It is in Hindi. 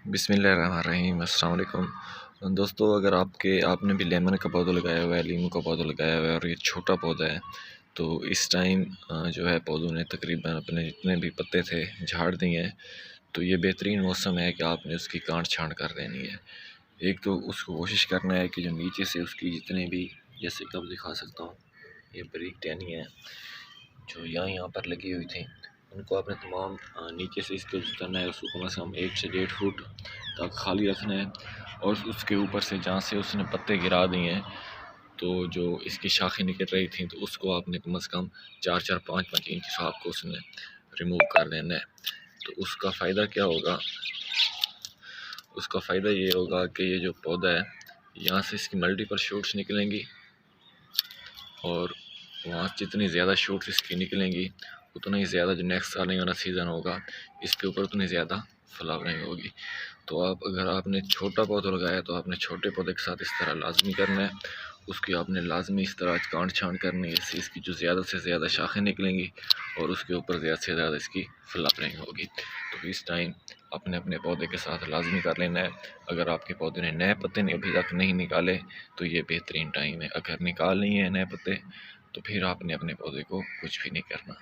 बिस्मिल्लाहिर्रहमानिर्रहीम। अस्सलाम वालेकुम दोस्तों, अगर आपने भी लेमन का पौधा लगाया हुआ है, नींबू का पौधा लगाया हुआ है और ये छोटा पौधा है, तो इस टाइम जो है पौधों ने तकरीबन अपने जितने भी पत्ते थे झाड़ दिए हैं। तो ये बेहतरीन मौसम है कि आपने उसकी काट छांट कर देनी है। एक तो उसको कोशिश करना है कि जो नीचे से उसकी जितने भी, जैसे कब दिखा सकता हूँ, ये बारीक टहनी है जो यहाँ पर लगी हुई थी, उनको आपने तमाम नीचे से इसको जो करना है उसको कम से कम 1 से 1.5 फुट तक खाली रखना है। और उसके ऊपर से जहाँ से उसने पत्ते गिरा दिए हैं, तो जो इसकी शाखें निकल रही थी, तो उसको आपने कम से कम 4-4, 5-5 इंच हिसाब को उसने रिमूव कर देना है। तो उसका फ़ायदा क्या होगा? उसका फ़ायदा ये होगा कि ये जो पौधा है, यहाँ से इसकी मल्टीपल शूट्स निकलेंगी और वहाँ जितनी ज़्यादा शूट्स इसकी निकलेंगी उतना ही ज़्यादा जो नेक्स्ट आने वाला सीज़न होगा इसके ऊपर उतनी ज़्यादा फ्लावरिंग होगी। तो अगर आपने छोटा पौधा लगाया तो आपने छोटे पौधे के साथ इस तरह लाजमी करना है, उसकी आपने लाजमी इस तरह काट छांट करनी है, इससे इसकी जो ज़्यादा से ज़्यादा शाखें निकलेंगी और उसके ऊपर ज़्यादा से ज़्यादा इसकी फ्लावरिंग होगी। तो इस टाइम अपने अपने पौधे के साथ लाजमी कर लेना है। अगर आपके पौधे ने नए पत्ते अभी तक नहीं निकाले तो ये बेहतरीन टाइम है। अगर निकाल नहीं है नए पत्ते तो फिर आपने अपने पौधे को कुछ भी नहीं करना।